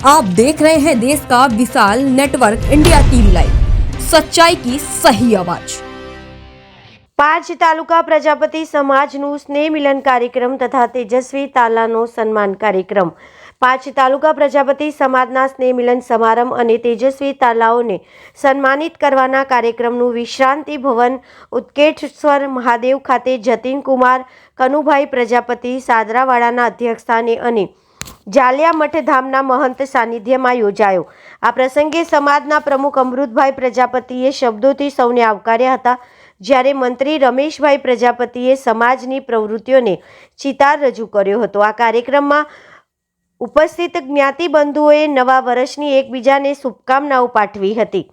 आप देख रहे हैं देश का विशाल नेटवर्क इंडिया टीवी लाइव, सच्चाई की सही आवाज। 5 तालुका प्रजापति समाजનું સ્નેહ મિલન કાર્યક્રમ તથા તેજસ્વી તાલાનો સન્માન કાર્યક્રમ। 5 તાલુકા પ્રજાપતિ સમાજના સ્નેહ મિલન સમારંભ અને તેજસ્વી તાલાઓને સન્માનિત કરવાના કાર્યક્રમનું વિશ્રાંતિ ભવન ઉત્કેશ્વર મહાદેવ ખાતે જતીન કુમાર કનુભાઈ પ્રજાપતિ સાદરાવાડાના અધ્યક્ષસ્થાને અને જાલિયા મઠધામના મહંત સાનિધ્યમાં યોજાયો। આ પ્રસંગે સમાજના પ્રમુખ અમૃતભાઈ પ્રજાપતિએ શબ્દોથી સૌને આવકાર્યા હતા, જ્યારે મંત્રી રમેશભાઈ પ્રજાપતિએ સમાજની પ્રવૃત્તિઓને ચિતાર રજૂ કર્યો હતો। આ કાર્યક્રમમાં ઉપસ્થિત જ્ઞાતિબંધુઓએ નવા વર્ષની એકબીજાને શુભકામનાઓ પાઠવી હતી।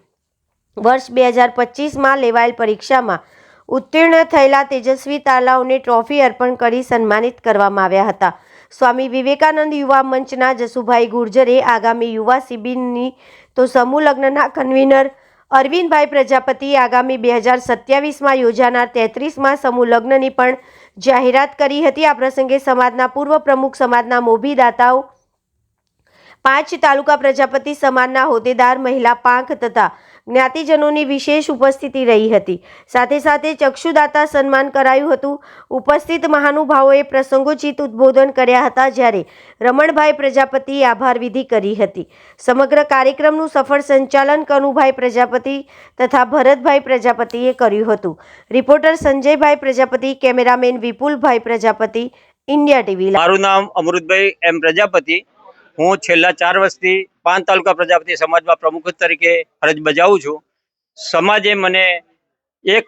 વર્ષ 2025માં લેવાયેલ પરીક્ષામાં ઉત્તીર્ણ થયેલા તેજસ્વી તાલાઓને ટ્રોફી અર્પણ કરી સન્માનિત કરવામાં આવ્યા હતા। સ્વામી વિવેકાનંદ યુવા મંચના જસુભાઈ ગુર્જરે આગામી યુવા શિબિરની તો સમૂહ લગ્નના કન્વીનર અરવિંદભાઈ પ્રજાપતિએ આગામી 2027માં યોજાનાર 33માં સમૂહ લગ્નની પણ જાહેરાત કરી હતી। આ પ્રસંગે સમાજના પૂર્વ પ્રમુખ, સમાજના મોભી દાતાઓ, 5 તાલુકા પ્રજાપતિ સમાજના હોદ્દેદાર, મહિલા પાંખ તથા જ્ઞાતિજનોની વિશેષ ઉપસ્થિતિ રહી હતી। સાથે સાથે ચક્ષુદાતા સન્માન કરાયું હતું। ઉપસ્થિત મહાનુભાવોએ પ્રસંગોચિત ઉદ્બોધન કર્યા હતા, જ્યારે રમણભાઈ પ્રજાપતિએ આભાર વિધિ કરી હતી। સમગ્ર કાર્યક્રમનું સફળ સંચાલન કનુભાઈ પ્રજાપતિ તથા ભરતભાઈ પ્રજાપતિએ કર્યું હતું। રિપોર્ટર સંજયભાઈ પ્રજાપતિ, કેમેરામેન વિપુલભાઈ પ્રજાપતિ, ઇન્ડિયા ટીવી। મારું નામ અમૃતભાઈ એમ પ્રજાપતિ। હું છેલ્લા 4 વર્ષથી 5 તાલુકા પ્રજાપતિ સમાજમાં પ્રમુખ તરીકે ફરજ બજાવું છું। સમાજે મને એક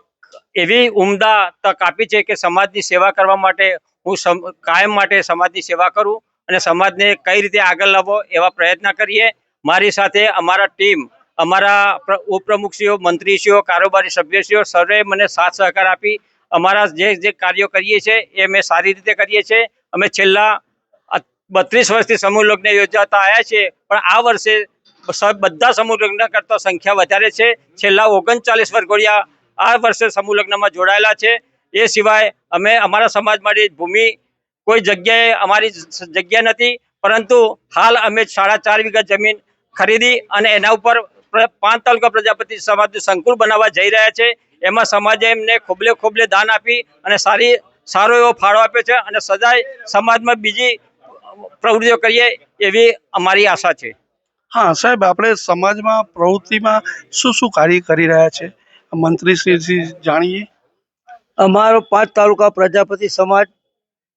એવી ઉમદા તક આપી છે કે સમાજની સેવા કરવા માટે હું કાયમ માટે સમાજની સેવા કરું અને સમાજને કઈ રીતે આગળ લાવવો એવા પ્રયત્ન કરીએ। મારી સાથે અમારા ટીમ, અમારા ઉપપ્રમુખશ્રીઓ, મંત્રીશ્રીઓ, કારોબારી સભ્યશ્રીઓ સર્વે મને સાથ સહકાર આપી અમારા જે કાર્યો કરીએ છીએ એ અમે સારી રીતે કરીએ છીએ। અમે છેલ્લા 32 વર્ષથી સમૂહ લગ્ન યોજાતા આવ્યા છે, પણ આ વર્ષે બધા સમૂહ લગ્ન કરતા સંખ્યા વધારે છે। છેલ્લા 39 વર્ષોળિયા આ વર્ષે સમૂહ લગ્નમાં જોડાયેલા છે। એ સિવાય અમે અમારા સમાજ માટે ભૂમિ કોઈ જગ્યાએ અમારી જગ્યા નથી, પરંતુ હાલ અમે 4.5 વીઘા જમીન ખરીદી અને એના ઉપર 5 તાલુકા પ્રજાપતિ સમાજનું સંકુલ બનાવવા જઈ રહ્યા છે। એમાં સમાજે એમને ખોબલે દાન આપી અને સારો એવો ફાળો આપ્યો છે અને સદાય સમાજમાં બીજી પ્રવૃત્તિઓ કરીએ એવી અમારી આશા છે। હા સાહેબ, આપણે સમાજમાં પ્રવૃત્તિમાં શું કાર્ય કરી રહ્યા છે મંત્રીશ્રીથી જાણીએ। અમારો 5 તાલુકા પ્રજાપતિ સમાજ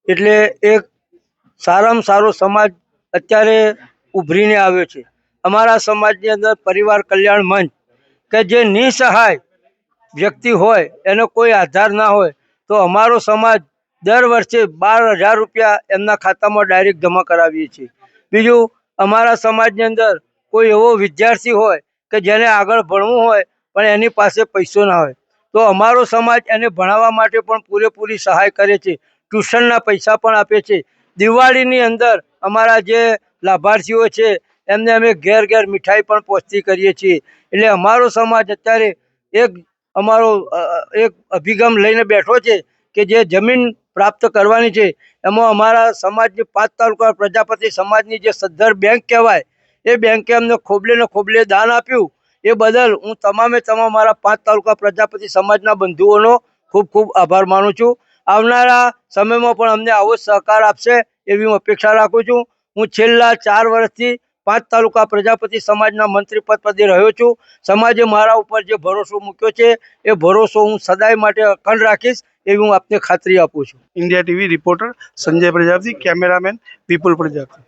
એટલે એક સારામાં સારો સમાજ અત્યારે ઉભરીને આવ્યો છે। અમારા સમાજની અંદર પરિવાર કલ્યાણ મંચ કે જે નિસહાય વ્યક્તિ હોય, એનો કોઈ આધાર ના હોય, તો અમારો સમાજ દર વર્ષે 12,000 રૂપિયા એમના ખાતામાં ડાયરેક્ટ જમા કરાવીએ છીએ। બીજું, અમારા સમાજની અંદર કોઈ એવો વિદ્યાર્થી હોય કે જેને આગળ ભણવું હોય પણ એની પાસે પૈસો ના હોય, તો અમારો સમાજ એને ભણાવવા માટે પણ પૂરેપૂરી સહાય કરે છે। ટ્યુશનના પૈસા પણ આપે છે। દિવાળીની અંદર અમારા જે લાભાર્થીઓ છે એમને અમે ઘેર મીઠાઈ પણ પહોંચતી કરીએ છીએ। એટલે અમારો સમાજ અત્યારે અમારો એક અભિગમ લઈને બેઠો છે કે જે જમીન પ્રાપ્ત કરવાની છે એમાં અમારા સમાજની 5 તાલુકા પ્રજાપતિ સમાજની જે સદ્ધર બેંક કહેવાય, એ બેંકે અમને ખોબલે દાન આપ્યું। એ બદલ હું તમામ મારા 5 તાલુકા પ્રજાપતિ સમાજના બંધુઓનો ખૂબ આભાર માનું છું। આવનારા સમયમાં પણ અમને આવો સહકાર આપશે એવી હું અપેક્ષા રાખું છું। હું છેલ્લા 4 વર્ષથી 5 તાલુકા પ્રજાપતિ સમાજના મંત્રી પદે રહ્યો છું। સમાજે મારા ઉપર જે ભરોસો મૂક્યો છે એ ભરોસો હું સદાય માટે અખંડ રાખીશ એવી હું આપને ખાતરી આપું છું। India TV reporter Sanjay Prajapati, cameraman Vipul Prajapati.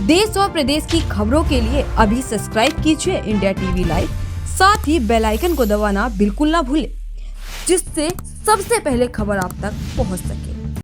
देश और प्रदेश की खबरों के लिए अभी सब्सक्राइब कीजिए इंडिया टीवी लाइव, साथ ही बेल आइकन को दबाना बिल्कुल ना भूलें, जिससे सबसे पहले खबर आप तक पहुंच सके।